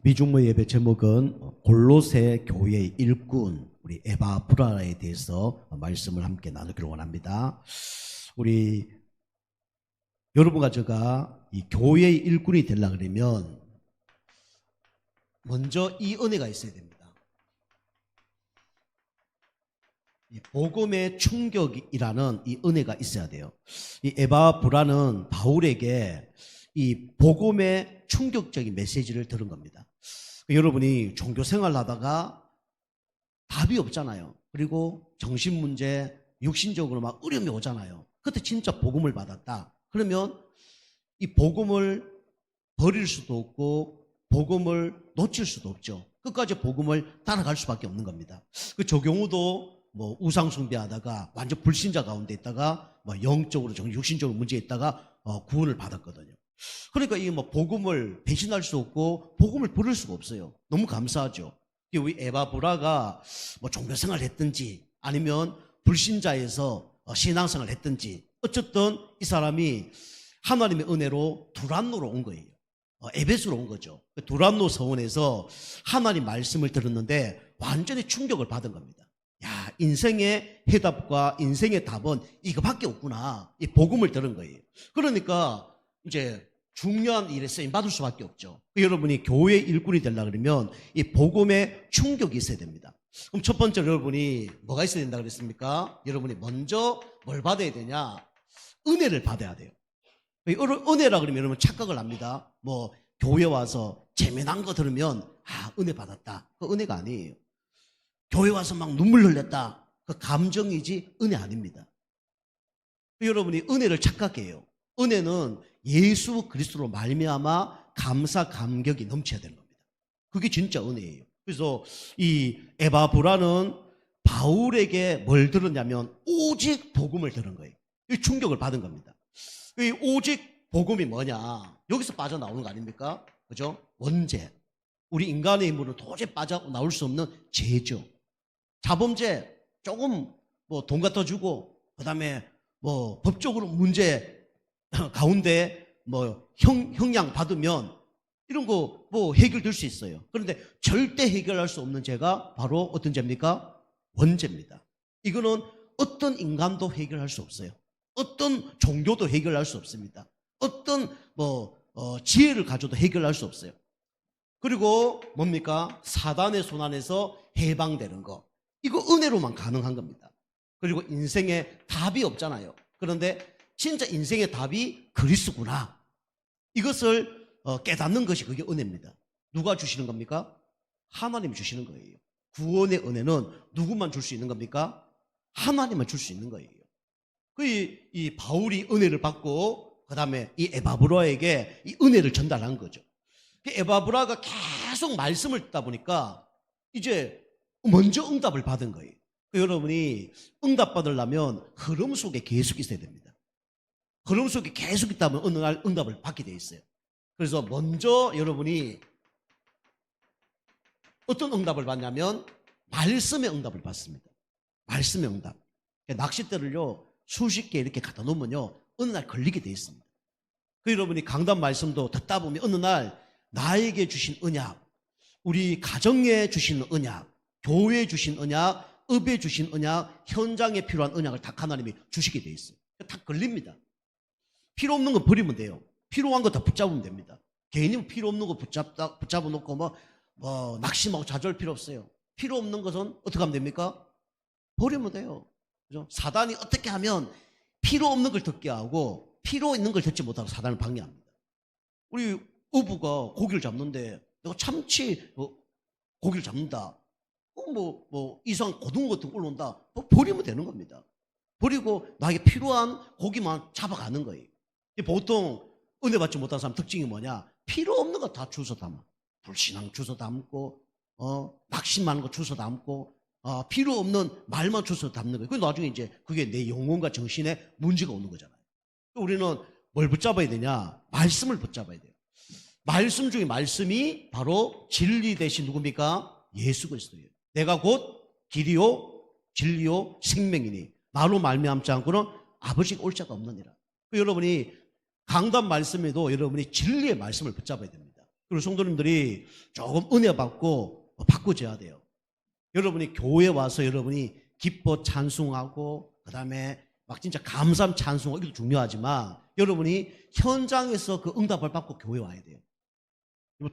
미중모 예배 제목은 골로새 교회의 일꾼 우리 에바브라에 대해서 말씀을 함께 나누기를 원합니다. 우리 여러분과 제가 이 교회의 일꾼이 되려고 그러면 먼저 이 은혜가 있어야 됩니다. 이 복음의 충격이라는 이 은혜가 있어야 돼요. 이 에바브라는 바울에게 이 복음의 충격적인 메시지를 들은 겁니다. 여러분이 종교 생활을 하다가 답이 없잖아요. 그리고 정신 문제, 육신적으로 막 어려움이 오잖아요. 그때 진짜 복음을 받았다. 그러면 이 복음을 버릴 수도 없고 복음을 놓칠 수도 없죠. 끝까지 복음을 따라갈 수밖에 없는 겁니다. 저 경우도 뭐 우상 숭배하다가 완전 불신자 가운데 있다가 뭐 영적으로 육신적으로 문제 있다가 구원을 받았거든요. 그러니까 이 뭐 복음을 배신할 수 없고 복음을 버릴 수가 없어요. 너무 감사하죠. 우리 에바브라가 뭐 종교생활을 했든지 아니면 불신자에서 신앙생활을 했든지 어쨌든 이 사람이 하나님의 은혜로 두란노로 온 거예요. 에베소로 온 거죠. 두란노 서원에서 하나님 말씀을 들었는데 완전히 충격을 받은 겁니다. 야, 인생의 해답과 인생의 답은 이거밖에 없구나. 이 복음을 들은 거예요. 그러니까 이제 중요한 일에 쓰임 받을 수밖에 없죠. 여러분이 교회 일꾼이 되려고 그러면 이 복음의 충격이 있어야 됩니다. 그럼 첫 번째 여러분이 뭐가 있어야 된다 그랬습니까? 여러분이 먼저 뭘 받아야 되냐? 은혜를 받아야 돼요. 은혜라 그러면 여러분 착각을 합니다. 뭐 교회 와서 재미난 거 들으면 은혜 받았다. 그 은혜가 아니에요. 교회 와서 막 눈물 흘렸다. 그 감정이지 은혜 아닙니다. 여러분이 은혜를 착각해요. 은혜는 예수 그리스도로 말미암아 감사 감격이 넘쳐야 되는 겁니다. 그게 진짜 은혜예요. 그래서 이 에바브라는 바울에게 뭘 들었냐면 오직 복음을 들은 거예요. 이 충격을 받은 겁니다. 이 오직 복음이 뭐냐? 여기서 빠져나오는 거 아닙니까? 그죠? 원죄. 우리 인간의 힘으로 도저히 빠져나올 수 없는 죄죠. 자범죄 조금 뭐 돈 갖다 주고 그다음에 뭐 법적으로 문제 가운데 뭐 형량 받으면 이런 거 뭐 해결될 수 있어요. 그런데 절대 해결할 수 없는 죄가 바로 어떤 죄입니까? 원죄입니다. 이거는 어떤 인간도 해결할 수 없어요. 어떤 종교도 해결할 수 없습니다. 어떤 지혜를 가져도 해결할 수 없어요. 그리고 뭡니까? 사단의 손 안에서 해방되는 거. 이거 은혜로만 가능한 겁니다. 그리고 인생에 답이 없잖아요. 그런데 진짜 인생의 답이 그리스구나. 이것을 깨닫는 것이 그게 은혜입니다. 누가 주시는 겁니까? 하나님이 주시는 거예요. 구원의 은혜는 누구만 줄 수 있는 겁니까? 하나님만 줄 수 있는 거예요. 이 바울이 은혜를 받고 그 다음에 이 에바브라에게 이 은혜를 전달한 거죠. 에바브라가 계속 말씀을 듣다 보니까 이제 먼저 응답을 받은 거예요. 여러분이 응답 받으려면 흐름 속에 계속 있어야 됩니다. 흐름 속에 계속 있다면 어느 날 응답을 받게 돼 있어요. 그래서 먼저 여러분이 어떤 응답을 받냐면 말씀의 응답을 받습니다. 말씀의 응답. 낚싯대를요 수십 개 이렇게 갖다 놓으면요 어느 날 걸리게 돼 있습니다. 여러분이 강단 말씀도 듣다 보면 어느 날 나에게 주신 언약, 우리 가정에 주신 언약, 교회에 주신 언약, 업에 주신 언약, 현장에 필요한 언약을 다 하나님이 주시게 돼 있어요. 다 걸립니다. 필요 없는 거 버리면 돼요. 필요한 거 다 붙잡으면 됩니다. 괜히 필요 없는 거 붙잡아 놓고 뭐 낙심하고 좌절 필요 없어요. 필요 없는 것은 어떻게 하면 됩니까? 버리면 돼요. 그죠? 사단이 어떻게 하면 필요 없는 걸 듣게 하고 필요 있는 걸 듣지 못하고 사단을 방해합니다. 우리 어부가 고기를 잡는데 내가 참치 고기를 잡는다. 이상 고등어 같은 거 올라온다. 버리면 되는 겁니다. 버리고 나에게 필요한 고기만 잡아가는 거예요. 보통 은혜 받지 못한 사람 특징이 뭐냐? 필요 없는 거 다 주워 담아. 불신앙 주워 담고 낙심 많은 거 주워 담고 필요 없는 말만 주워 담는 거예요. 나중에 이제 그게 내 영혼과 정신에 문제가 오는 거잖아요. 우리는 뭘 붙잡아야 되냐? 말씀을 붙잡아야 돼요. 말씀 중에 말씀이 바로 진리 대신 누굽니까? 예수 그리스도예요. 내가 곧 길이요 진리요 생명이니 나로 말미암지 않고는 아버지가 올 자가 없느니라. 여러분이 강단 말씀에도 여러분이 진리의 말씀을 붙잡아야 됩니다. 그리고 성도님들이 조금 은혜 받고 바꾸어져야 돼요. 여러분이 교회 와서 여러분이 기뻐 찬송하고 그다음에 막 진짜 감사함 찬송하고 이것도 중요하지만 여러분이 현장에서 그 응답을 받고 교회 와야 돼요.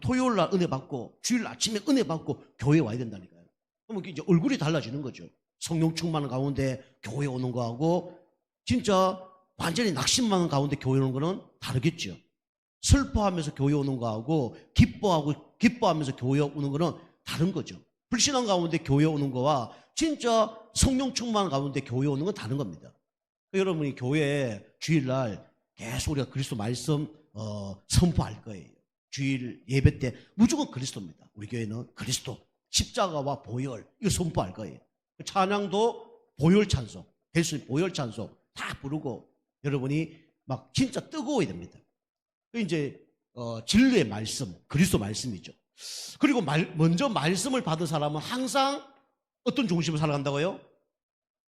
토요일 날 은혜 받고 주일 아침에 은혜 받고 교회 와야 된다니까요. 그러면 이제 얼굴이 달라지는 거죠. 성령 충만 가운데 교회 오는 거하고 진짜 완전히 낙심만 가운데 교회 오는 거는 다르겠죠. 슬퍼하면서 교회 오는 거하고 기뻐하면서 교회 오는 거는 다른 거죠. 불신앙 가운데 교회 오는 거와 진짜 성령 충만 가운데 교회 오는 건 다른 겁니다. 여러분이 교회에 주일날 계속 우리가 그리스도 말씀 선포할 거예요. 주일 예배 때 무조건 그리스도입니다. 우리 교회는 그리스도, 십자가와 보혈 이거 선포할 거예요. 찬양도 보혈 찬송, 될 수 있는 보혈 찬송 다 부르고 여러분이 막 진짜 뜨거워야 됩니다. 이제 진리의 말씀, 그리스도 말씀이죠. 그리고 먼저 말씀을 받은 사람은 항상 어떤 중심을 살아간다고요?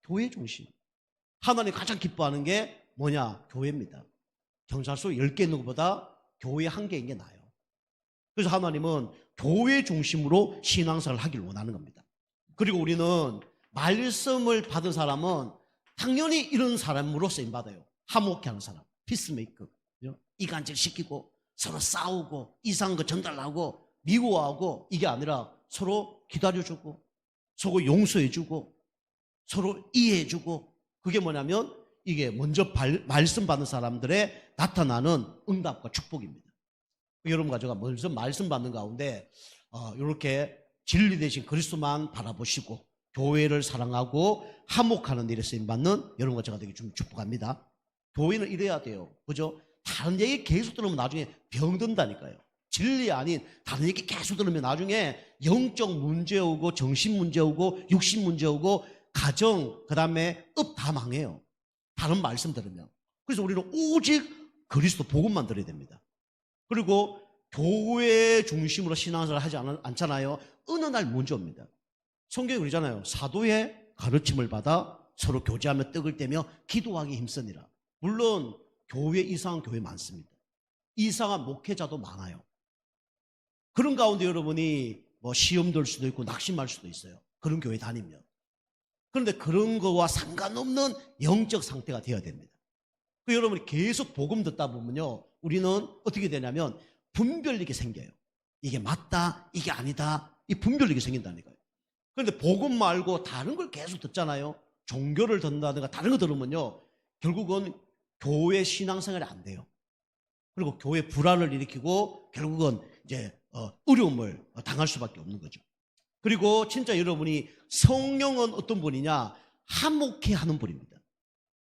교회 중심. 하나님 가장 기뻐하는 게 뭐냐? 교회입니다. 경찰서 10개 있는 것보다 교회 1개인 게 나아요. 그래서 하나님은 교회 중심으로 신앙생활을 하길 원하는 겁니다. 그리고 우리는 말씀을 받은 사람은 당연히 이런 사람으로 쓰임받아요. 화목해하는 사람, 피스메이커. 이간질 시키고 서로 싸우고 이상한 거 전달하고 미워하고 이게 아니라 서로 기다려주고 서로 용서해주고 서로 이해해주고 그게 뭐냐면 이게 먼저 말씀 받는 사람들의 나타나는 응답과 축복입니다. 여러분과 제가 먼저 말씀 받는 가운데 이렇게 진리 대신 그리스도만 바라보시고 교회를 사랑하고 화목하는 일에 쓰임받는 여러분과 제가 되게 좀 축복합니다. 교회는 이래야 돼요. 그죠? 다른 얘기 계속 들으면 나중에 병든다니까요. 진리 아닌 다른 얘기 계속 들으면 나중에 영적 문제 오고 정신 문제 오고 육신 문제 오고 가정 그다음에 업 다 망해요. 다른 말씀 들으면. 그래서 우리는 오직 그리스도 복음만 들어야 됩니다. 그리고 교회 중심으로 신앙생활을 하지 않잖아요. 어느 날 문제 옵니다. 성경에 그러잖아요. 사도의 가르침을 받아 서로 교제하며 떡을 떼며 기도하기 힘쓰니라. 물론 교회 이상한 교회 많습니다. 이상한 목회자도 많아요. 그런 가운데 여러분이 뭐 시험 들 수도 있고 낙심할 수도 있어요. 그런 교회 다니면. 그런데 그런 거와 상관없는 영적 상태가 되어야 됩니다. 여러분이 계속 복음 듣다 보면요. 우리는 어떻게 되냐면 분별력이 생겨요. 이게 맞다, 이게 아니다. 이 분별력이 생긴다니까요. 그런데 복음 말고 다른 걸 계속 듣잖아요. 종교를 듣는다든가 다른 거 들으면요. 결국은 교회 신앙생활이 안 돼요. 그리고 교회 불안을 일으키고 결국은 이제 어려움을 당할 수밖에 없는 거죠. 그리고 진짜 여러분이 성령은 어떤 분이냐? 화목해 하는 분입니다.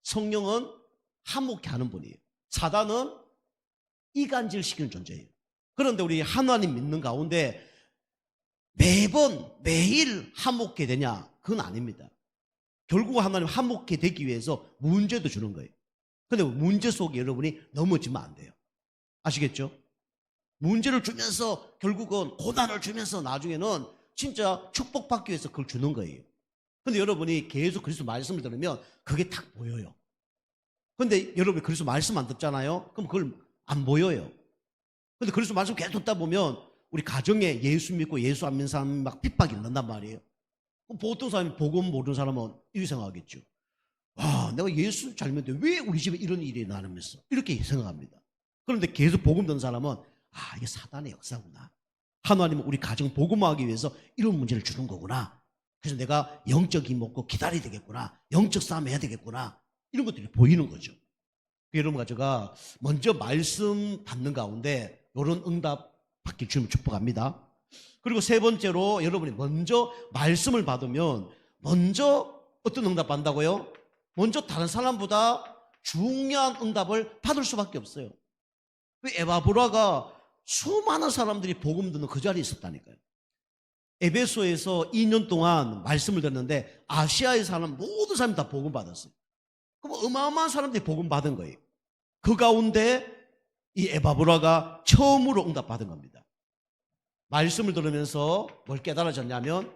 성령은 화목해 하는 분이에요. 사단은 이간질 시키는 존재예요. 그런데 우리 하나님 믿는 가운데 매일 화목해 되냐? 그건 아닙니다. 결국 하나님 화목해 되기 위해서 문제도 주는 거예요. 근데 문제 속에 여러분이 넘어지면 안 돼요. 아시겠죠? 문제를 주면서 결국은 고난을 주면서 나중에는 진짜 축복받기 위해서 그걸 주는 거예요. 근데 여러분이 계속 그리스도 말씀을 들으면 그게 딱 보여요. 근데 여러분이 그리스도 말씀 안 듣잖아요? 그럼 그걸 안 보여요. 근데 그리스도 말씀 계속 듣다 보면 우리 가정에 예수 믿고 예수 안 믿는 사람이 막 핍박이 일어난단 말이에요. 보통 사람이 복음 모르는 사람은 이렇게 생각하겠죠. 와, 내가 예수 잘 믿는데 왜 우리 집에 이런 일이 나면서 이렇게 생각합니다. 그런데 계속 복음 듣는 사람은 이게 사단의 역사구나. 하나님은 우리 가정 복음화하기 위해서 이런 문제를 주는 거구나. 그래서 내가 영적 힘 먹고 기다려야 되겠구나. 영적 싸움 해야 되겠구나. 이런 것들이 보이는 거죠. 여러분과 제가 먼저 말씀 받는 가운데 이런 응답 받길 주님 축복합니다. 그리고 세 번째로 여러분이 먼저 말씀을 받으면 먼저 어떤 응답 받는다고요? 먼저 다른 사람보다 중요한 응답을 받을 수밖에 없어요. 에바브라가 수많은 사람들이 복음 듣는 그 자리에 있었다니까요. 에베소에서 2년 동안 말씀을 듣는데 아시아에 사는 모든 사람이 다 복음 받았어요. 그럼 어마어마한 사람들이 복음 받은 거예요. 그 가운데 이 에바브라가 처음으로 응답받은 겁니다. 말씀을 들으면서 뭘 깨달아졌냐면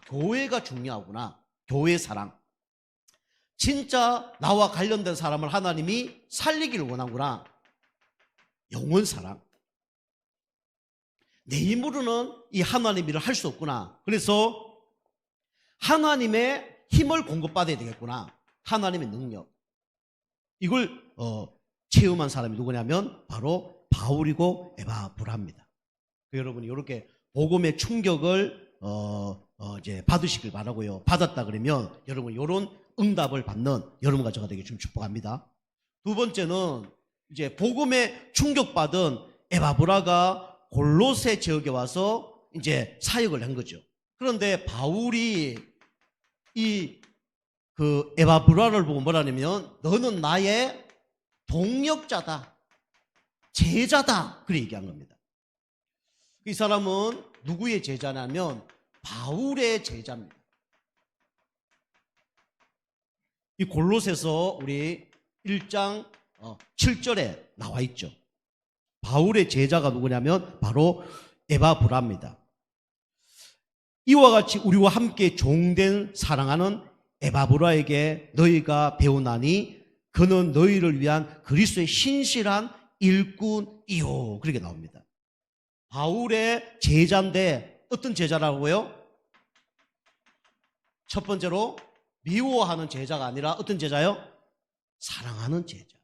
교회가 중요하구나. 교회 사랑. 진짜 나와 관련된 사람을 하나님이 살리기를 원하구나. 영혼 사랑. 내 힘으로는 이 하나님 일을 할 수 없구나. 그래서 하나님의 힘을 공급받아야 되겠구나. 하나님의 능력. 이걸 체험한 사람이 누구냐면 바로 바울이고 에바브라입니다. 여러분이 이렇게 복음의 충격을 이제 받으시길 바라고요. 받았다 그러면 여러분 이런 응답을 받는 여러분과 저가 되게 좀 축복합니다. 두 번째는 이제 복음의 충격받은 에바브라가 골로새 지역에 와서 이제 사역을 한 거죠. 그런데 바울이 그 에바브라를 보고 뭐라냐면 너는 나의 동역자다, 제자다, 그렇게 얘기한 겁니다. 이 사람은 누구의 제자냐면 바울의 제자입니다. 이 골로새서 우리 1장 7절에 나와 있죠. 바울의 제자가 누구냐면 바로 에바브라입니다. 이와 같이 우리와 함께 종된 사랑하는 에바브라에게 너희가 배우나니 그는 너희를 위한 그리스도의 신실한 일꾼이요. 그렇게 나옵니다. 바울의 제자인데 어떤 제자라고요? 첫 번째로 미워하는 제자가 아니라 어떤 제자요? 사랑하는 제자.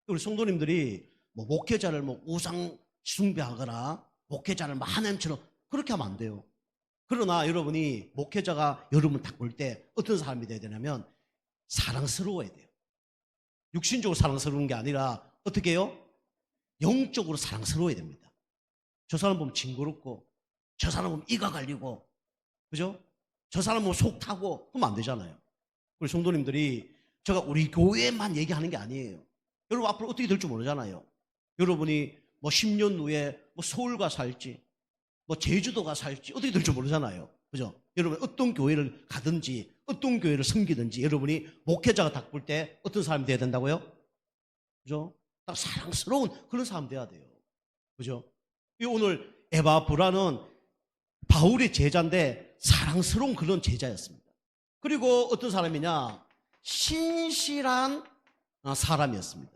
우리 성도님들이 뭐 목회자를 뭐 우상 숭배하거나 목회자를 뭐 하나님처럼 그렇게 하면 안 돼요. 그러나 여러분이 목회자가 여러분 딱 볼 때 어떤 사람이 돼야 되냐면 사랑스러워야 돼요. 육신적으로 사랑스러운 게 아니라 어떻게 해요? 영적으로 사랑스러워야 됩니다. 저 사람 보면 징그럽고 저 사람 보면 이가 갈리고 그죠? 저 사람 보면 속 타고 그러면 안 되잖아요. 우리 성도님들이 제가 우리 교회만 얘기하는 게 아니에요. 여러분 앞으로 어떻게 될지 모르잖아요. 여러분이 뭐 10년 후에 뭐 서울가 살지 뭐 제주도가 살지 어떻게 될지 모르잖아요. 그죠? 여러분 어떤 교회를 가든지 어떤 교회를 섬기든지 여러분이 목회자가 딱 볼 때 어떤 사람이 돼야 된다고요? 그죠? 딱 사랑스러운 그런 사람 돼야 돼요. 그죠? 이 오늘 에바브라는 바울의 제자인데 사랑스러운 그런 제자였습니다. 그리고 어떤 사람이냐? 신실한 사람이었습니다.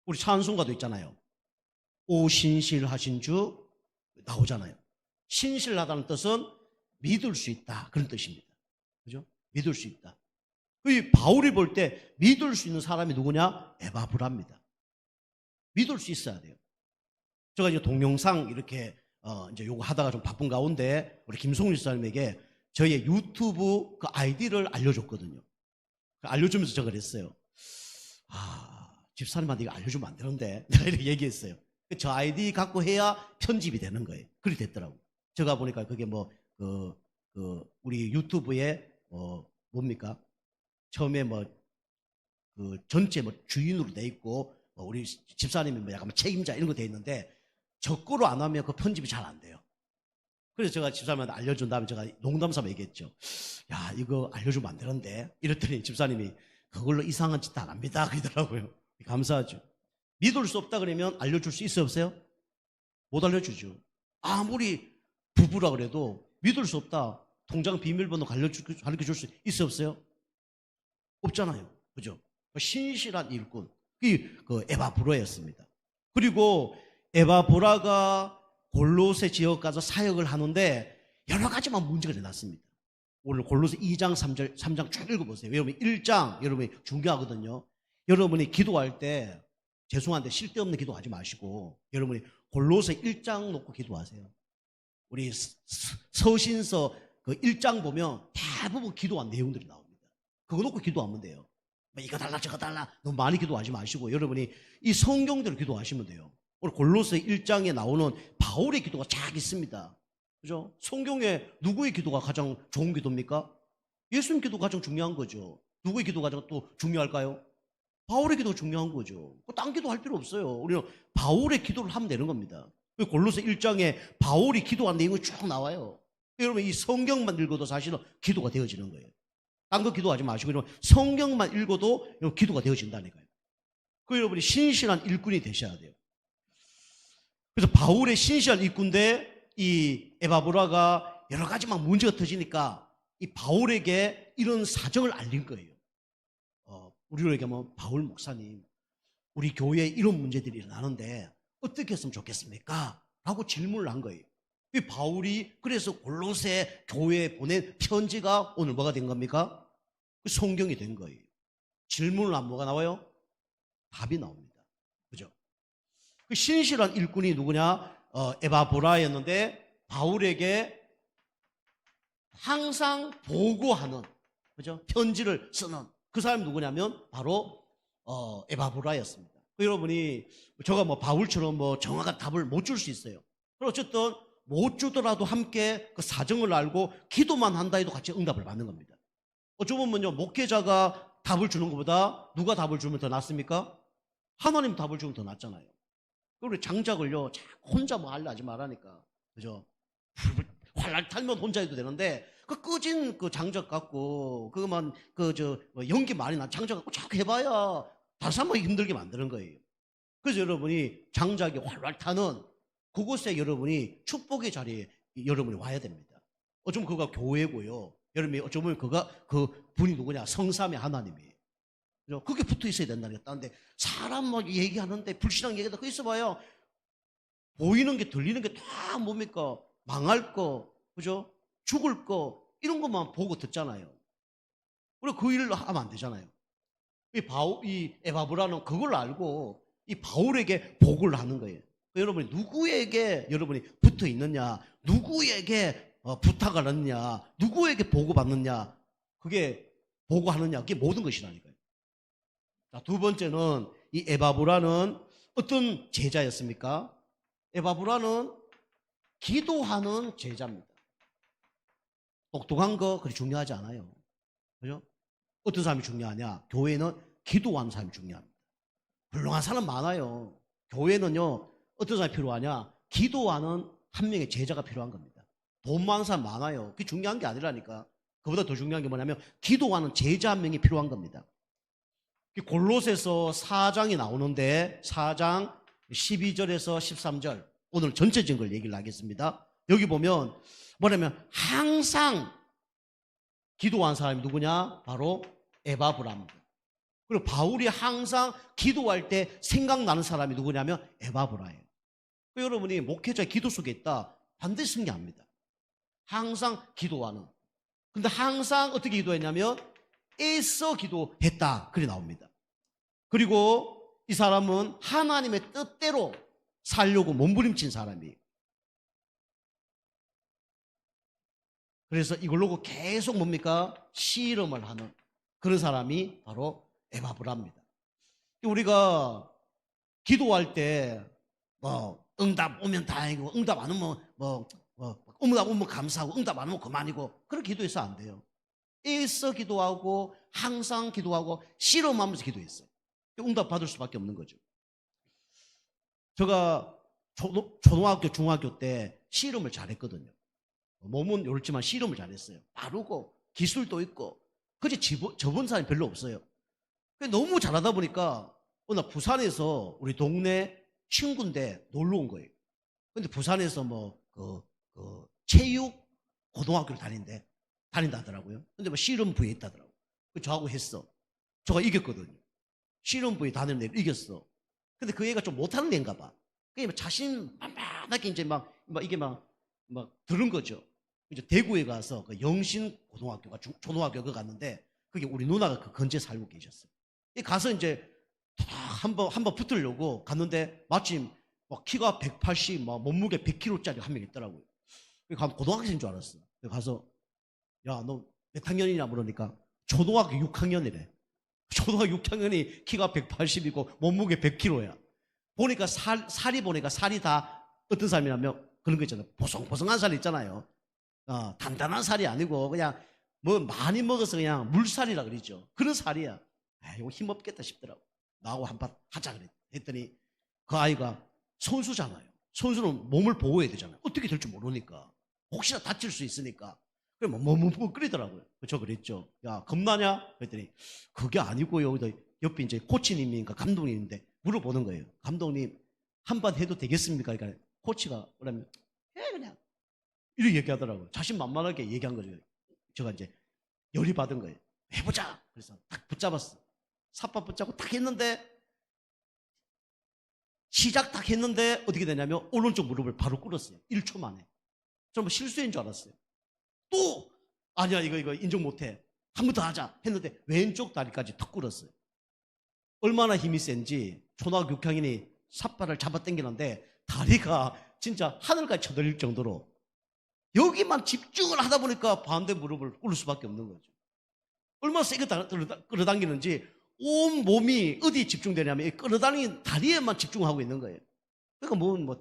우리 찬송가도 있잖아요. 오 신실하신 주 나오잖아요. 신실하다는 뜻은 믿을 수 있다 그런 뜻입니다. 그죠? 믿을 수 있다. 이 바울이 볼 때 믿을 수 있는 사람이 누구냐? 에바브라입니다. 믿을 수 있어야 돼요. 제가 이제 동영상 이렇게 이제 요거 하다가 좀 바쁜 가운데 우리 김송일 사님에게 저희의 유튜브 그 아이디를 알려줬거든요. 알려주면서 제가 그랬어요. 집사님한테 이거 알려주면 안 되는데 내가 이렇게 얘기했어요. 저 아이디 갖고 해야 편집이 되는 거예요. 그렇게 됐더라고요. 제가 보니까 그게 뭐 우리 유튜브에 뭡니까? 처음에 뭐 그 전체 뭐 주인으로 돼 있고 우리 집사님이 뭐 약간 책임자 이런 거 돼 있는데 저 거로 안 하면 그 편집이 잘 안 돼요. 그래서 제가 집사님한테 알려준 다음에 제가 농담삼아 얘기했죠. 야 이거 알려주면 안 되는데 이랬더니 집사님이 그걸로 이상한 짓 안 합니다 그러더라고요. 감사하죠. 믿을 수 없다 그러면 알려줄 수 있어요 없어요? 못 알려주죠. 아무리 부부라 그래도 믿을 수 없다. 통장 비밀번호 가르쳐줄 수 있어요 없어요? 없잖아요. 그죠? 신실한 일꾼 그 에바브라였습니다. 그리고 에바브라가 골로새 지역 가서 사역을 하는데 여러 가지만 문제가 일어났습니다. 오늘 골로새 2장 3장 쭉 읽어보세요. 여러분 1장 여러분이 중요하거든요. 여러분이 기도할 때 죄송한데 쓸데없는 기도하지 마시고 여러분이 골로새 1장 놓고 기도하세요. 우리 서신서 그 1장 보면 대부분 기도한 내용들이 나옵니다. 그거 놓고 기도하면 돼요. 이거 달라 저거 달라 너무 많이 기도하지 마시고 여러분이 이 성경대로 기도하시면 돼요. 오늘 골로새 1장에 나오는 바울의 기도가 쫙 있습니다. 그죠? 성경에 누구의 기도가 가장 좋은 기도입니까? 예수님 기도가 가장 중요한 거죠. 누구의 기도가 가장 또 중요할까요? 바울의 기도가 중요한 거죠. 딴 기도 할 필요 없어요. 우리는 바울의 기도를 하면 되는 겁니다. 골로새 1장에 바울이 기도한 내용이 쭉 나와요. 여러분 이 성경만 읽어도 사실은 기도가 되어지는 거예요. 딴 거 기도하지 마시고 여러분 성경만 읽어도 기도가 되어진다니까요. 그 여러분이 신실한 일꾼이 되셔야 돼요. 그래서 바울의 신실한 일꾼인데 이 에바브라가 여러 가지 막 문제가 터지니까 이 바울에게 이런 사정을 알린 거예요. 우리로 얘기하면 바울 목사님 우리 교회에 이런 문제들이 일어나는데 어떻게 했으면 좋겠습니까? 라고 질문을 한 거예요. 이 바울이 그래서 골로새 교회에 보낸 편지가 오늘 뭐가 된 겁니까? 성경이 된 거예요. 질문을 하면 뭐가 나와요? 답이 나옵니다. 그죠? 그 신실한 일꾼이 누구냐? 에바브라였는데 바울에게 항상 보고하는, 그죠? 편지를 쓰는 그 사람이 누구냐면 바로 에바브라였습니다. 여러분이 제가 뭐 바울처럼 뭐 정확한 답을 못 줄 수 있어요. 그럼 어쨌든 못 주더라도 함께 그 사정을 알고 기도만 한다 해도 같이 응답을 받는 겁니다. 어쩌 보면요, 목회자가 답을 주는 것보다 누가 답을 주면 더 낫습니까? 하나님 답을 주면 더 낫잖아요. 그리고 장작을요, 혼자 뭐 하려 하지 말라니까. 그죠? 활랄 탈면 혼자 해도 되는데, 그 꺼진 그 장작 갖고, 그거만, 연기 많이 난 장작 갖고 자꾸 해봐야 다른 사람을 힘들게 만드는 거예요. 그래서 여러분이 장작이 활활 타는 그곳에 여러분이 축복의 자리에 여러분이 와야 됩니다. 어쩌면 그가 교회고요. 여러분이 어쩌면 그 분이 누구냐? 성삼의 하나님이에요. 그게 붙어 있어야 된다는 게 딴데 사람 막 얘기하는데 불신앙 얘기하다 그 있어봐요. 보이는 게 들리는 게 다 뭡니까? 망할 거, 그죠? 죽을 거 이런 것만 보고 듣잖아요. 그리고 그 일을 하면 안 되잖아요. 이 에바브라는 그걸 알고 이 바울에게 보고를 하는 거예요. 여러분이 누구에게 여러분이 붙어 있느냐, 누구에게 부탁을 하느냐, 누구에게 보고받느냐, 그게 보고하느냐, 그게 모든 것이라니까요. 자, 두 번째는 이 에바브라는 어떤 제자였습니까? 에바브라는 기도하는 제자입니다. 똑똑한 거 그리 중요하지 않아요. 그죠? 어떤 사람이 중요하냐? 교회는 기도하는 사람이 중요합니다. 훌륭한 사람 많아요. 교회는요, 어떤 사람이 필요하냐? 기도하는 한 명의 제자가 필요한 겁니다. 돈 많은 사람 많아요. 그게 중요한 게 아니라니까. 그보다 더 중요한 게 뭐냐면 기도하는 제자 한 명이 필요한 겁니다. 골로새서 4장이 나오는데 4장 12절에서 13절 오늘 전체적인 걸 얘기를 하겠습니다. 여기 보면 뭐냐면 항상 기도한 사람이 누구냐? 바로 에바브라입니다. 그리고 바울이 항상 기도할 때 생각나는 사람이 누구냐면 에바브라예요. 여러분이 목회자의 기도 속에 있다 반드시 승리합니다. 항상 기도하는. 근데 항상 어떻게 기도했냐면 애써 기도했다 그리 나옵니다. 그리고 이 사람은 하나님의 뜻대로 살려고 몸부림친 사람이에요. 그래서 이걸로 계속 뭡니까? 씨름을 하는 그런 사람이 바로 에바브라입니다. 우리가 기도할 때 응답 오면 다행이고 응답 안 오면 응답 오면 감사하고 응답 안 오면 그만이고 그런 기도해서 안 돼요. 애써 기도하고 항상 기도하고 씨름하면서 기도했어요. 응답 받을 수밖에 없는 거죠. 제가 초등학교 중학교 때 씨름을 잘했거든요. 몸은 요렇지만 씨름을 잘했어요. 빠르고 기술도 있고 그치 접은 사람이 별로 없어요. 너무 잘하다 보니까 어느 날 부산에서 우리 동네 친구인데 놀러 온 거예요. 근데 부산에서 체육 고등학교를 다닌다 하더라고요. 근데 씨름부에 있다더라고요. 저하고 했어. 저가 이겼거든요. 씨름부에 다니는 애를 이겼어. 근데 그 애가 좀 못하는 애인가 봐. 그게 자신 만만하게 이제 이게 들은 거죠. 이제 대구에 가서 그 영신고등학교가 초등학교가 갔는데 그게 우리 누나가 그 근처에 살고 계셨어요. 가서 이제 한번 붙으려고 갔는데 마침 키가 180, 몸무게 100kg짜리 한 명 있더라고요. 가면 고등학생인 줄 알았어. 가서 야, 너 몇 학년이냐 물으니까 초등학교 6학년이래. 초등학교 6학년이 키가 180이고 몸무게 100kg야. 보니까 살이 보니까 살이 다 어떤 사람이냐면 그런 거 있잖아요. 보송보송한 살 있잖아요. 단단한 살이 아니고 그냥 많이 먹어서 그냥 물살이라 그러죠. 그런 살이야. 이거 힘없겠다 싶더라고. 나하고 한판 하자 했더니 그 아이가 선수잖아요. 선수는 몸을 보호해야 되잖아요. 어떻게 될 줄 모르니까. 혹시나 다칠 수 있으니까. 그래 끓이더라고요. 저 그랬죠. 야, 겁나냐? 그랬더니 그게 아니고요. 옆에 이제 코치님인가 감독님인데 물어보는 거예요. 감독님 한판 해도 되겠습니까? 그러니까 코치가 그러면 해 그냥 이렇게 얘기하더라고요. 자신만만하게 얘기한 거죠. 제가 이제 열이 받은 거예요. 해보자. 그래서 딱 붙잡았어. 삿바 붙잡고 딱 했는데 시작 딱 했는데 어떻게 되냐면 오른쪽 무릎을 바로 꿇었어요. 1초 만에. 저는 뭐 실수인 줄 알았어요. 또 아니야 이거 인정 못해. 한 번 더 하자 했는데 왼쪽 다리까지 턱 꿇었어요. 얼마나 힘이 센지 초등학교 6학년이 삿발을 잡아 당기는데 다리가 진짜 하늘까지 쳐들릴 정도로 여기만 집중을 하다 보니까 반대 무릎을 꿇을 수밖에 없는 거죠. 얼마나 세게 끌어당기는지 온 몸이 어디에 집중되냐면 이 끌어당긴 다리에만 집중하고 있는 거예요. 그러니까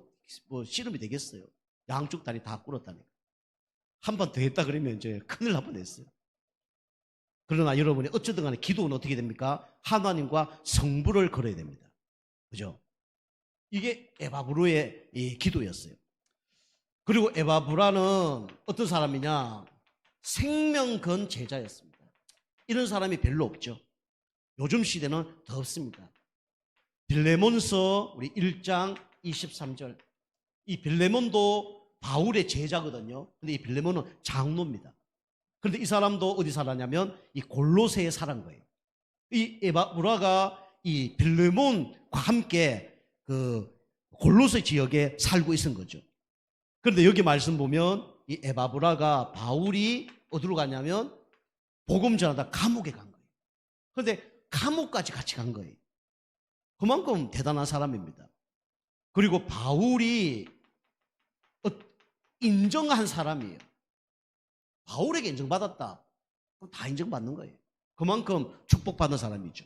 뭐 씨름이 되겠어요. 양쪽 다리 다 꿇었다니까. 한 번 더 했다 그러면 이제 큰일 날 뻔했어요. 그러나 여러분이 어쨌든 간에 기도는 어떻게 됩니까? 하나님과 성부를 걸어야 됩니다. 그죠? 이게 에바브로의 이 기도였어요. 그리고 에바브라는 어떤 사람이냐? 생명건 제자였습니다. 이런 사람이 별로 없죠. 요즘 시대는 더 없습니다. 빌레몬서 우리 1장 23절. 이 빌레몬도 바울의 제자거든요. 근데 이 빌레몬은 장로입니다. 그런데 이 사람도 어디 살았냐면 이 골로새에 살은 거예요. 이 에바브라가 이 빌레몬과 함께 그 골로새 지역에 살고 있은 거죠. 그런데 여기 말씀 보면 이 에바브라가 바울이 어디로 가냐면 복음 전하다 감옥에 간 거예요. 그런데 감옥까지 같이 간 거예요. 그만큼 대단한 사람입니다. 그리고 바울이 인정한 사람이에요. 바울에게 인정받았다. 그럼 다 인정받는 거예요. 그만큼 축복받는 사람이죠.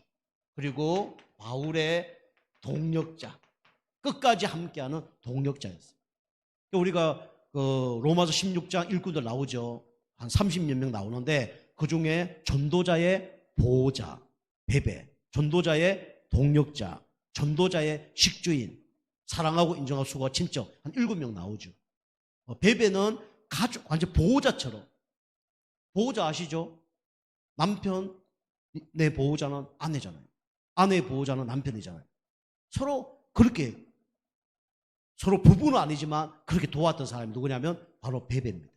그리고 바울의 동력자, 끝까지 함께하는 동력자였어요. 우리가 그 로마서 16장 일꾼들 나오죠. 한 30여 명 나오는데 그 중에 전도자의 보호자, 베베, 전도자의 동력자, 전도자의 식주인, 사랑하고 인정하고 수고와 친척 한 7명 나오죠. 베베는 가족, 완전 보호자처럼. 보호자 아시죠? 남편, 내 보호자는 아내잖아요. 아내의 보호자는 남편이잖아요. 서로 그렇게, 서로 부부는 아니지만 그렇게 도왔던 사람이 누구냐면 바로 베베입니다.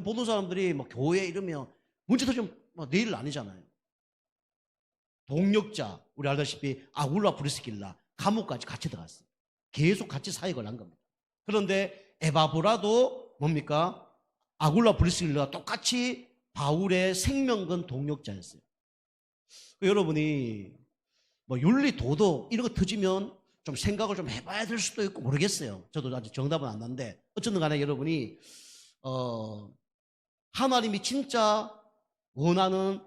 보통 사람들이 뭐 교회 이러면 문제 터지면 내 일 아니잖아요. 동력자, 우리 알다시피 아굴라 브리스길라 감옥까지 같이 들어갔어요. 계속 같이 사역을 한 겁니다. 그런데 에바브라도 뭡니까? 아굴라 브리스길라가 똑같이 바울의 생명건 동력자였어요. 여러분이 뭐 윤리 도덕 이런 거 터지면 좀 생각을 좀 해봐야 될 수도 있고 모르겠어요. 저도 아직 정답은 안 났는데 어쨌든 간에 여러분이 하나님이 진짜 원하는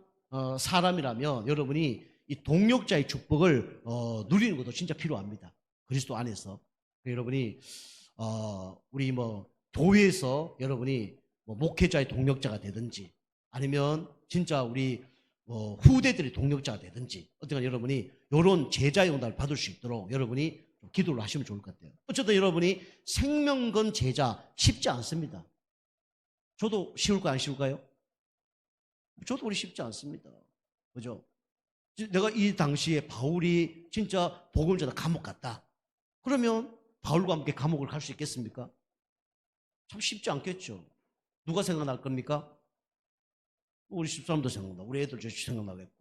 사람이라면 여러분이 이 동력자의 축복을 누리는 것도 진짜 필요합니다. 그리스도 안에서. 여러분이 우리 뭐 교회에서 여러분이 뭐 목회자의 동력자가 되든지 아니면 진짜 우리 후대들의 동력자가 되든지 어쨌든 여러분이 이런 제자의 응답을 받을 수 있도록 여러분이 기도를 하시면 좋을 것 같아요. 어쨌든 여러분이 생명건 제자 쉽지 않습니다. 저도 쉬울까요? 안 쉬울까요? 저도 우리 쉽지 않습니다. 그죠? 내가 이 당시에 바울이 진짜 복음 전하 감옥 갔다. 그러면 바울과 함께 감옥을 갈 수 있겠습니까? 참 쉽지 않겠죠. 누가 생각날 겁니까? 우리 집사람도 생각나고 우리 애들 생각나겠고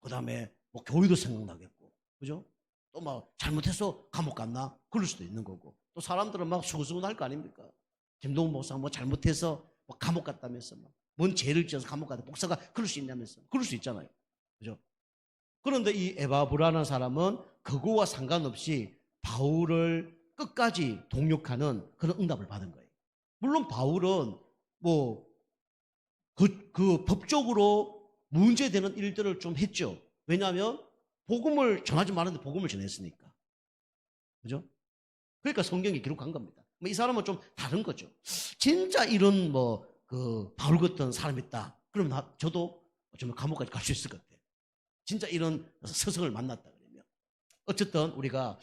그 다음에 뭐 교회도 생각나겠고 그죠? 또 막 잘못해서 감옥 갔나? 그럴 수도 있는 거고 또 사람들은 막 수근수근 할 거 아닙니까? 김동훈 목사가 뭐 잘못해서 뭐 감옥 갔다면서 뭔 죄를 지어서 감옥 갔다 목사가 그럴 수 있냐면서 그럴 수 있잖아요. 그죠? 그런데 이 에바브라는 사람은 그거와 상관없이 바울을 끝까지 동력하는 그런 응답을 받은 거예요. 물론 바울은 뭐 그 법적으로 문제되는 일들을 좀 했죠. 왜냐하면 복음을 전하지 말았는데 복음을 전했으니까. 그죠? 그러니까 성경에 기록한 겁니다. 이 사람은 좀 다른 거죠. 진짜 이런 바울 같은 사람이 있다. 그러면 저도 좀 감옥까지 갈 수 있을 것 같아요. 진짜 이런 스승을 만났다 그러면. 어쨌든 우리가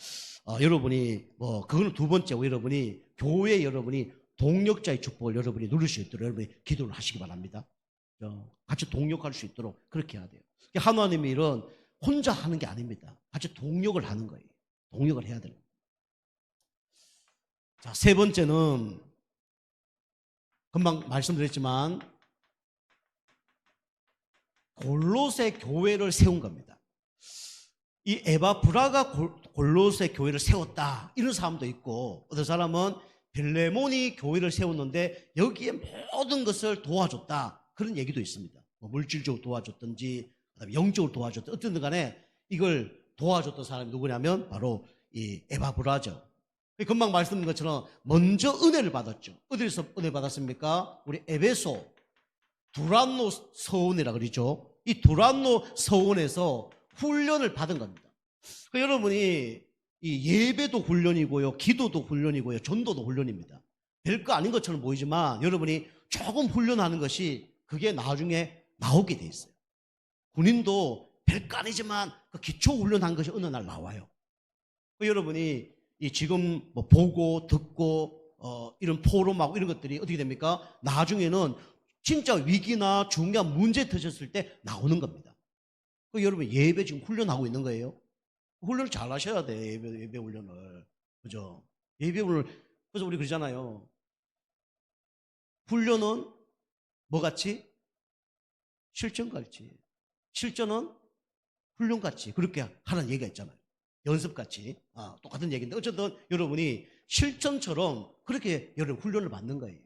여러분이 그거는 두 번째고 여러분이 교회 여러분이 동력자의 축복을 여러분이 누릴 수 있도록 여러분이 기도를 하시기 바랍니다. 같이 동력할 수 있도록 그렇게 해야 돼요. 하나님의 일은 혼자 하는 게 아닙니다. 같이 동력을 하는 거예요. 동력을 해야 돼요. 자, 세 번째는 금방 말씀드렸지만 골로새 교회를 세운 겁니다. 이 에바브라가 골로새 교회를 세웠다 이런 사람도 있고, 어떤 사람은 빌레몬이 교회를 세웠는데 여기에 모든 것을 도와줬다 그런 얘기도 있습니다. 뭐 물질적으로 도와줬든지 그다음에 영적으로 도와줬든 어쨌든 간에 이걸 도와줬던 사람이 누구냐면 바로 이 에바브라죠. 금방 말씀드린 것처럼 먼저 은혜를 받았죠. 어디서 은혜 받았습니까? 우리 에베소 두란노 서원이라 그러죠. 이 두란노 서원에서 훈련을 받은 겁니다. 그러니까 여러분이 이 예배도 훈련이고요, 기도도 훈련이고요, 전도도 훈련입니다. 별거 아닌 것처럼 보이지만 여러분이 조금 훈련하는 것이 그게 나중에 나오게 돼 있어요. 군인도 별거 아니지만 그 기초 훈련한 것이 어느 날 나와요. 그러니까 여러분이 이 지금 뭐 보고 듣고 이런 포럼하고 이런 것들이 어떻게 됩니까? 나중에는 진짜 위기나 중요한 문제 터졌을 때 나오는 겁니다. 그러니까 여러분 예배 지금 훈련하고 있는 거예요. 훈련을 잘 하셔야 돼. 예배 훈련을. 그죠? 예배 훈련을. 그래서 우리 그러잖아요. 훈련은 뭐 같이? 실전같이. 실전은 훈련같이. 그렇게 하는 얘기가 있잖아요. 연습같이. 똑같은 얘기인데 어쨌든 여러분이 실전처럼 그렇게 여러분 훈련을 받는 거예요.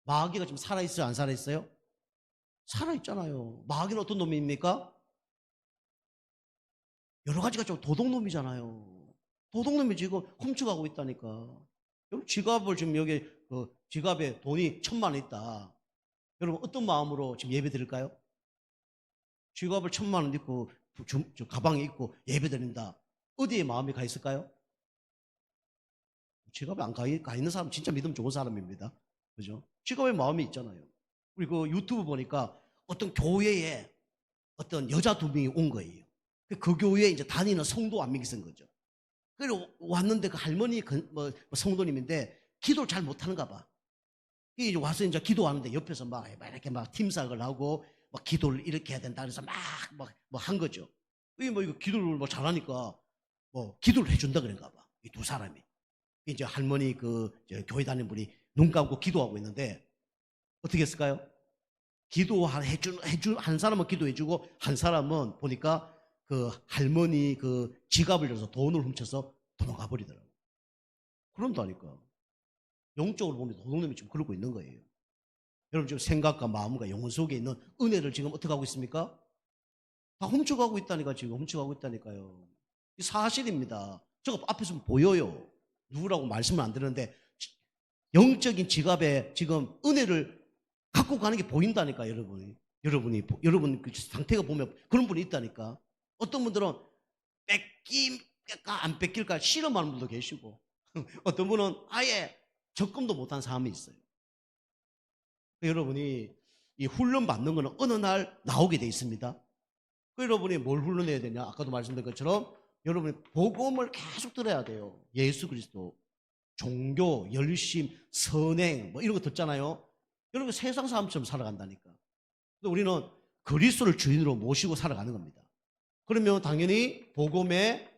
마귀가 지금 살아있어요? 안 살아있어요? 살아있잖아요. 마귀는 어떤 놈입니까? 여러 가지가 좀 도둑놈이잖아요. 도둑놈이 지금 훔쳐가고 있다니까. 여러분 지갑을 지금 여기 지갑에 돈이 1,000만 원 있다. 여러분 어떤 마음으로 지금 예배 드릴까요? 지갑을 1,000만 원 있고 가방에 있고 예배 드린다. 어디에 마음이 가 있을까요? 지갑에 안 가 있는 사람 진짜 믿음 좋은 사람입니다. 그죠? 지갑에 마음이 있잖아요. 우리 그 유튜브 보니까 어떤 교회에 어떤 여자 2명이 온 거예요. 그 교회에 이제 다니는 성도 안 믿기는 거죠. 그리고 왔는데 그 할머니 성도님인데 기도를 잘 못하는가 봐. 이제 와서 이제 기도하는데 옆에서 막 이렇게 막 팀사역을 하고 막 기도를 이렇게 해야 된다 그래서 막 한 거죠. 이거 기도를 뭐 잘하니까 뭐 기도를 해준다 그런가 봐. 이 두 사람이. 이제 할머니 교회 다니는 분이 눈 감고 기도하고 있는데 어떻게 했을까요? 한 사람은 기도해주고 한 사람은 보니까 그 할머니 그 지갑을 열어서 돈을 훔쳐서 도망가 버리더라고요. 그런다니까. 영적으로 보면 도둑놈이 지금 그러고 있는 거예요. 여러분 지금 생각과 마음과 영혼 속에 있는 은혜를 지금 어떻게 하고 있습니까? 다 훔쳐가고 있다니까. 지금 훔쳐가고 있다니까요. 이 사실입니다. 저거 앞에서 보여요. 누구라고 말씀을 안 드리는데 영적인 지갑에 지금 은혜를 갖고 가는 게 보인다니까. 여러분 그 상태가 보면 그런 분이 있다니까. 어떤 분들은 뺏길까 안 뺏길까 실험하는 분도 계시고 어떤 분은 아예 접근도 못한 사람이 있어요. 여러분이 이 훈련 받는 거는 어느 날 나오게 돼 있습니다. 여러분이 뭘 훈련해야 되냐? 아까도 말씀드린 것처럼 여러분이 복음을 계속 들어야 돼요. 예수 그리스도, 종교, 열심, 선행 뭐 이런 거 듣잖아요. 여러분 세상 사람처럼 살아간다니까. 근데 우리는 그리스도를 주인으로 모시고 살아가는 겁니다. 그러면 당연히 복음의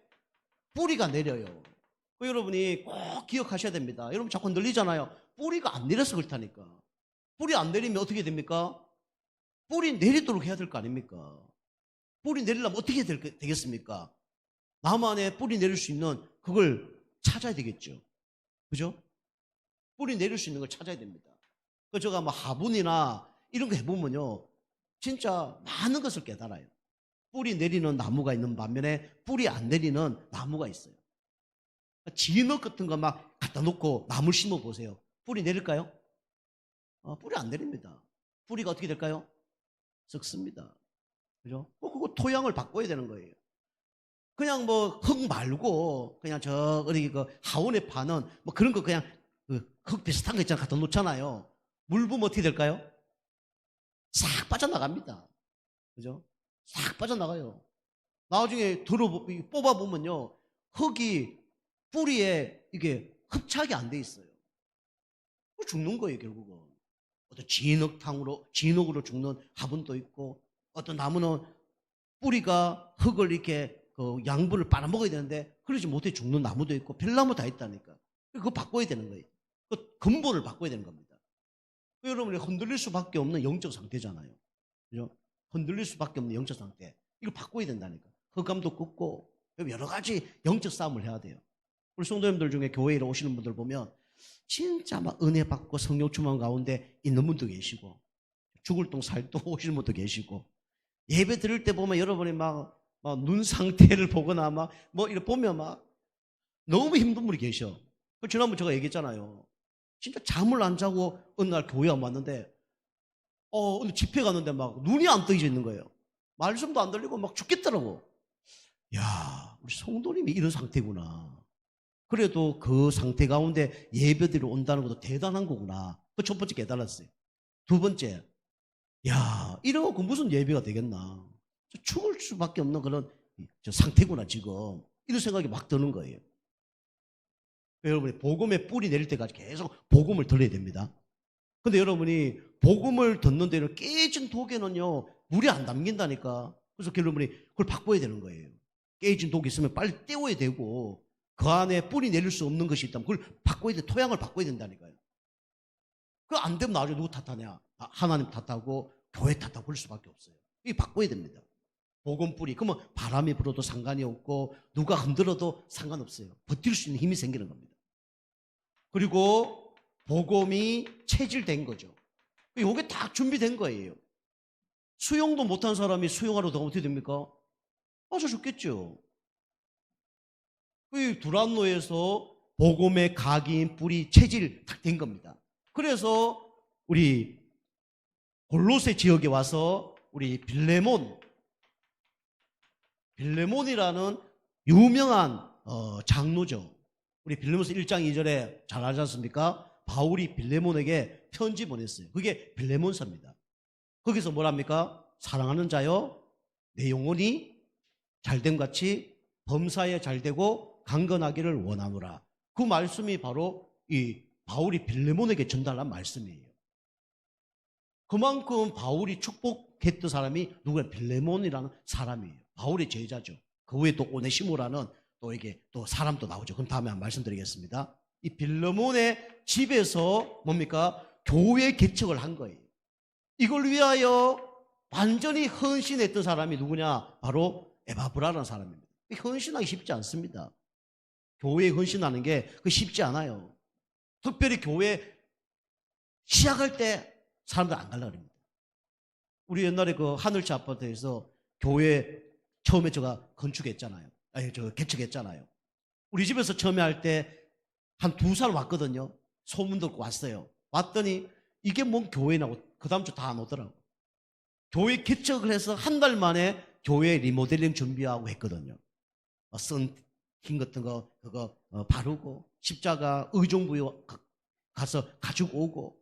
뿌리가 내려요. 여러분이 꼭 기억하셔야 됩니다. 여러분 자꾸 늘리잖아요. 뿌리가 안 내려서 그렇다니까. 뿌리 안 내리면 어떻게 됩니까? 뿌리 내리도록 해야 될 거 아닙니까? 뿌리 내리려면 어떻게 되겠습니까? 나만의 뿌리 내릴 수 있는 그걸 찾아야 되겠죠. 그죠? 뿌리 내릴 수 있는 걸 찾아야 됩니다. 제가 뭐 화분이나 이런 거 해보면요. 진짜 많은 것을 깨달아요. 뿌리 내리는 나무가 있는 반면에 뿌리 안 내리는 나무가 있어요. 진흙 같은 거 막 갖다 놓고 나무 심어 보세요. 뿌리 내릴까요? 뿌리 안 내립니다. 뿌리가 어떻게 될까요? 썩습니다. 그죠? 그거 토양을 바꿔야 되는 거예요. 그냥 뭐 흙 말고 그냥 저 어디 그 하원에 파는 뭐 그런 거 그냥 흙 비슷한 거 있잖아 갖다 놓잖아요. 물 부으면 어떻게 될까요? 싹 빠져나갑니다. 그죠? 싹 빠져나가요. 나중에 뽑아보면요. 흙이 뿌리에 이게 흡착이 안 돼 있어요. 죽는 거예요, 결국은. 어떤 진흙으로 죽는 화분도 있고, 어떤 나무는 뿌리가 흙을 이렇게 양분을 빨아먹어야 되는데, 그러지 못해 죽는 나무도 있고, 별나무 다 있다니까. 그거 바꿔야 되는 거예요. 그 근본을 바꿔야 되는 겁니다. 여러분이 흔들릴 수밖에 없는 영적 상태잖아요. 그죠? 흔들릴 수밖에 없는 영적 상태. 이걸 바꿔야 된다니까. 흑암도 끊고, 여러 가지 영적 싸움을 해야 돼요. 우리 성도님들 중에 교회에 오시는 분들 보면 진짜 막 은혜 받고 성령 충만 가운데 있는 분도 계시고 죽을 똥 살 똥 오시는 분도 계시고 예배 드릴 때 보면 여러분이 막 눈 상태를 보거나 막 뭐 이렇게 보면 막 너무 힘든 분이 계셔. 지난번 제가 얘기했잖아요. 진짜 잠을 안 자고 어느 날 교회 안 왔는데 오늘 집회 갔는데 막 눈이 안 떠져 있는 거예요. 말씀도 안 들리고 막 죽겠더라고. 야, 우리 성도님이 이런 상태구나. 그래도 그 상태 가운데 예배드리러 온다는 것도 대단한 거구나. 그 첫 번째 깨달았어요. 두 번째, 야, 이러고 무슨 예배가 되겠나. 죽을 수밖에 없는 그런 상태구나, 지금. 이런 생각이 막 드는 거예요. 여러분이 복음의 뿌리 내릴 때까지 계속 복음을 들어야 됩니다. 근데 여러분이 복음을 듣는 데는 깨진 독에는요, 물이 안 담긴다니까. 그래서 여러분이 그걸 바꿔야 되는 거예요. 깨진 독이 있으면 빨리 떼워야 되고, 그 안에 뿌리 내릴 수 없는 것이 있다면 그걸 바꿔야 돼. 토양을 바꿔야 된다니까요. 그거 안 되면 나중에 누구 탓하냐? 하나님 탓하고 교회 탓하고 그럴 수밖에 없어요. 이게 바꿔야 됩니다. 복음 뿌리. 그러면 바람이 불어도 상관이 없고 누가 흔들어도 상관없어요. 버틸 수 있는 힘이 생기는 겁니다. 그리고 복음이 체질된 거죠. 이게 다 준비된 거예요. 수영도 못한 사람이 수영하러 들어가면 어떻게 됩니까? 빠져 죽겠죠. 이 두란노에서 복음의 각인 뿌리 체질 딱 된 겁니다. 그래서 우리 골로새 지역에 와서 우리 빌레몬이라는 유명한 장로죠. 우리 빌레몬서 1장 2절에 잘 알지 않습니까? 바울이 빌레몬에게 편지 보냈어요. 그게 빌레몬서입니다. 거기서 뭐랍니까? 사랑하는 자여, 내 영혼이 잘됨 같이 범사에 잘되고 강건하기를 원하노라. 그 말씀이 바로 이 바울이 빌레몬에게 전달한 말씀이에요. 그만큼 바울이 축복했던 사람이 누구냐? 빌레몬이라는 사람이에요. 바울의 제자죠. 그 후에 또 오네시모라는 또 이게 또 사람도 나오죠. 그럼 다음에 한번 말씀드리겠습니다. 이 빌레몬의 집에서 뭡니까? 교회 개척을 한 거예요. 이걸 위하여 완전히 헌신했던 사람이 누구냐? 바로 에바브라라는 사람입니다. 헌신하기 쉽지 않습니다. 교회에 헌신하는 게 쉽지 않아요. 특별히 교회 시작할 때 사람들 안 가려고 합니다. 우리 옛날에 그 하늘차 아파트에서 교회 처음에 제가 건축했잖아요. 개척했잖아요. 우리 집에서 처음에 할 때 한 2살 왔거든요. 소문 듣고 왔어요. 왔더니 이게 뭔 교회냐고 그 다음 주 다 안 오더라고. 교회 개척을 해서 한 달 만에 교회 리모델링 준비하고 했거든요. 썬 흰 같은 거 그거 바르고 십자가 의정부에 가서 가지고 오고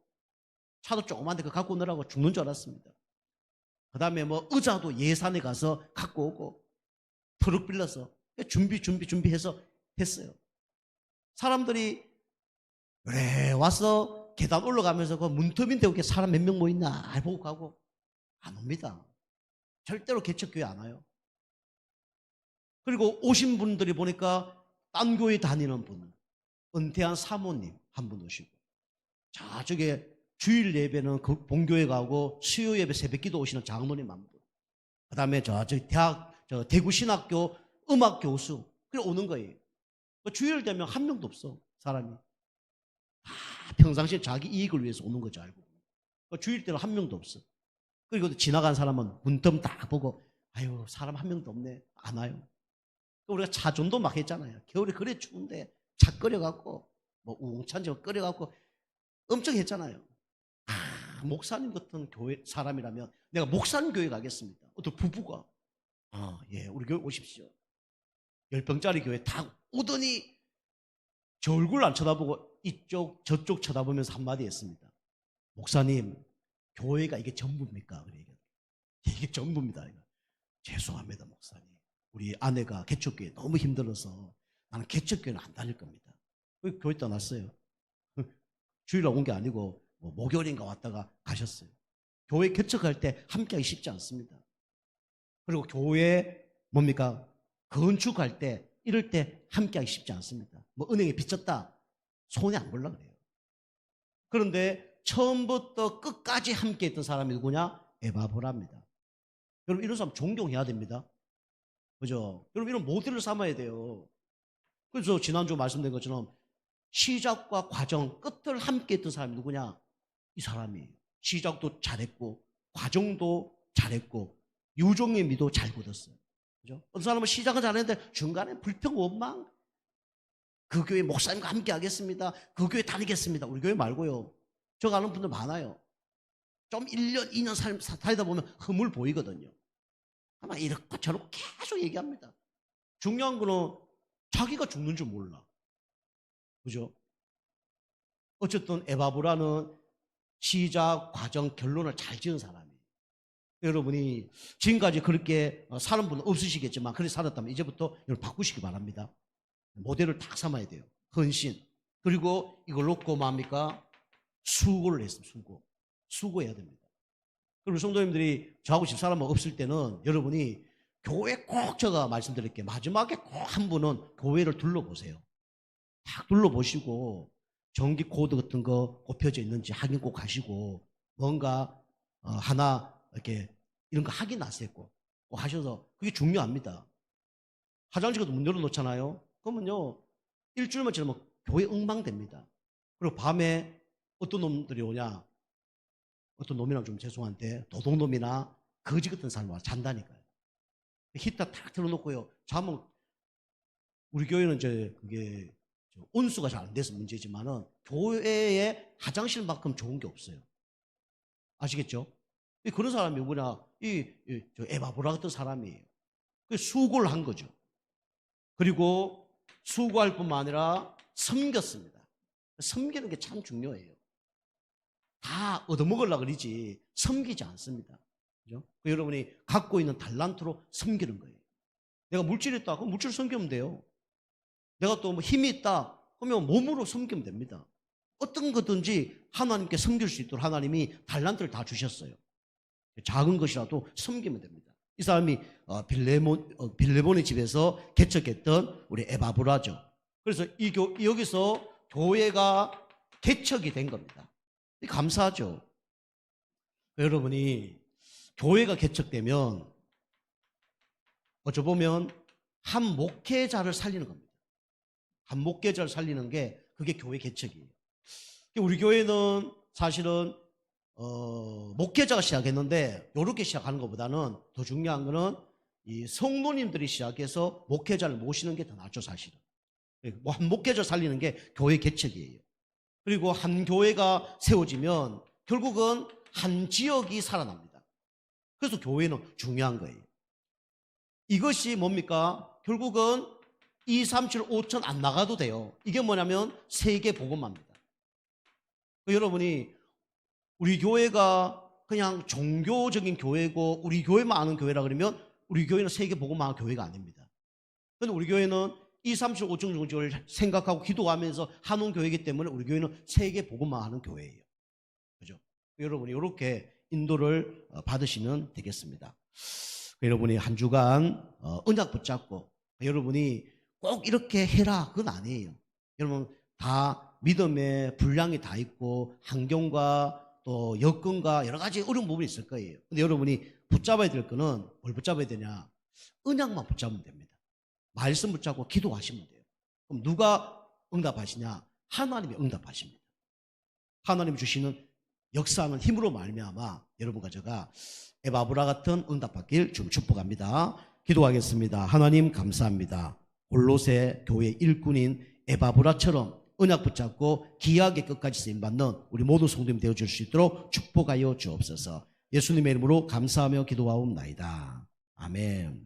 차도 조그만데 그거 갖고 오느라고 죽는 줄 알았습니다. 그 다음에 뭐 의자도 예산에 가서 갖고 오고 트럭 빌려서 준비해서 했어요. 사람들이 그래 와서 계단 올라가면서 그 문턱인데 이렇게 사람 몇 명 모있나 보고 가고 안 옵니다. 절대로 개척교회 안 와요. 그리고 오신 분들이 보니까 딴 교회 다니는 분, 은퇴한 사모님 한 분 오시고, 자 저게 주일 예배는 그 본교회 가고 수요 예배 새벽기도 오시는 장로님 한 분, 그 다음에 저 대구 신학교 음악 교수 그래 오는 거예요. 주일 되면 한 명도 없어 사람이. 다 평상시에 자기 이익을 위해서 오는 거죠 알고. 주일 때는 한 명도 없어. 그리고 지나간 사람은 문틈 다 보고 아유 사람 한 명도 없네 안 와요. 우리가 차전도 막 했잖아요. 겨울에 그래 추운데 차 끓여갖고 뭐 우웅찬저 끓여갖고 엄청 했잖아요. 목사님 같은 교회 사람이라면 내가 목사님 교회 가겠습니다. 어떤 부부가 예 우리 교회 오십시오. 10병짜리 교회 다 오더니 저 얼굴 안 쳐다보고 이쪽 저쪽 쳐다보면서 한마디 했습니다. 목사님 교회가 이게 전부입니까? 이게 전부입니다. 죄송합니다 목사님. 우리 아내가 개척교회 너무 힘들어서 나는 개척교회는 안 다닐 겁니다. 교회 떠났어요. 주일날 온 게 아니고 뭐 목요일인가 왔다가 가셨어요. 교회 개척할 때 함께하기 쉽지 않습니다. 그리고 교회 뭡니까? 건축할 때 이럴 때 함께하기 쉽지 않습니다. 뭐 은행에 빚졌다 손에 안 걸려 그래요. 그런데 처음부터 끝까지 함께 했던 사람이 누구냐? 에바브라입니다. 여러분 이런 사람 존경해야 됩니다. 그죠? 여러분, 이런 모델을 삼아야 돼요. 그래서 지난주 말씀드린 것처럼 시작과 과정, 끝을 함께 했던 사람이 누구냐? 이 사람이에요. 시작도 잘했고, 과정도 잘했고, 유종의 미도 잘 굳었어요. 그죠? 어떤 사람은 시작은 잘했는데 중간에 불평, 원망, 그 교회 목사님과 함께 하겠습니다. 그 교회 다니겠습니다. 우리 교회 말고요. 저 아는 분들 많아요. 좀 1년, 2년 살다 보면 허물 보이거든요. 아마 이렇고 저렇고 계속 얘기합니다. 중요한 거는 자기가 죽는 줄 몰라. 그죠? 어쨌든 에바브라는 시작, 과정, 결론을 잘 지은 사람이에요. 여러분이 지금까지 그렇게 사는 분은 없으시겠지만 그렇게 살았다면 이제부터 이걸 바꾸시기 바랍니다. 모델을 딱 삼아야 돼요. 헌신. 그리고 이걸 놓고 뭡니까? 수고를 했습니다. 수고해야 됩니다. 그리고 성도님들이 저하고 집사람 없을 때는 여러분이 교회 꼭 제가 말씀드릴게요. 마지막에 꼭 한 분은 교회를 둘러보세요. 딱 둘러보시고 전기 코드 같은 거 꼽혀져 있는지 확인 꼭 하시고 뭔가 하나 이렇게 이런 거 확인하세요. 꼭 하셔서 그게 중요합니다. 화장실 같은 문 열어놓잖아요. 그러면요 일주일만 지나면 교회 엉망됩니다. 그리고 밤에 어떤 놈들이 오냐, 어떤 놈이랑 좀 죄송한데 도둑놈이나 거지 같은 사람이 와서 잔다니까요. 히터 탁 틀어놓고요 자면 우리 교회는 이제 그게 온수가 잘 안 돼서 문제지만은 교회에 화장실만큼 좋은 게 없어요. 아시겠죠? 그런 사람이 뭐냐, 저 에바브라 같은 사람이에요. 수고를 한 거죠. 그리고 수고할 뿐만 아니라 섬겼습니다. 섬기는 게 참 중요해요. 다 얻어먹으려고 그러지 섬기지 않습니다. 그죠? 여러분이 갖고 있는 달란트로 섬기는 거예요. 내가 물질이 있다, 그럼 물질 섬기면 돼요. 내가 또 뭐 힘이 있다, 그러면 몸으로 섬기면 됩니다. 어떤 거든지 하나님께 섬길 수 있도록 하나님이 달란트를 다 주셨어요. 작은 것이라도 섬기면 됩니다. 이 사람이 빌레몬의 집에서 개척했던 우리 에바브라죠. 그래서 여기서 교회가 개척이 된 겁니다. 감사하죠. 여러분이 교회가 개척되면 어쩌 보면 한 목회자를 살리는 겁니다. 한 목회자를 살리는 게 그게 교회 개척이에요. 우리 교회는 사실은 목회자가 시작했는데 이렇게 시작하는 것보다는 더 중요한 거는 이 성도님들이 시작해서 목회자를 모시는 게 더 낫죠, 사실은. 한 목회자 살리는 게 교회 개척이에요. 그리고 한 교회가 세워지면 결국은 한 지역이 살아납니다. 그래서 교회는 중요한 거예요. 이것이 뭡니까? 결국은 2, 3, 7, 5천 안 나가도 돼요. 이게 뭐냐면 세계 복음화입니다. 여러분이 우리 교회가 그냥 종교적인 교회고 우리 교회만 아는 교회라 그러면 우리 교회는 세계 복음화 교회가 아닙니다. 그런데 우리 교회는 2, 3, 7, 5천 정도를 생각하고 기도하면서 하는 교회이기 때문에 우리 교회는 세계 복음화 하는 교회예요. 그죠? 여러분이 이렇게 인도를 받으시면 되겠습니다. 여러분이 한 주간 언약 붙잡고 여러분이 꼭 이렇게 해라 그건 아니에요. 여러분 다 믿음의 분량이 다 있고 환경과 또 여건과 여러 가지 어려운 부분이 있을 거예요. 근데 여러분이 붙잡아야 될 거는 뭘 붙잡아야 되냐? 언약만 붙잡으면 됩니다. 말씀 붙잡고 기도하시면 돼요. 그럼 누가 응답하시냐? 하나님이 응답하십니다. 하나님 주시는 역사하는 힘으로 말미암아 여러분과 제가 에바브라 같은 응답받길 좀 축복합니다. 기도하겠습니다. 하나님 감사합니다. 골로새 교회 일꾼인 에바브라처럼 언약 붙잡고 기하게 끝까지 쓰임받는 우리 모든 성도님 되어줄 수 있도록 축복하여 주옵소서. 예수님의 이름으로 감사하며 기도하옵나이다. 아멘.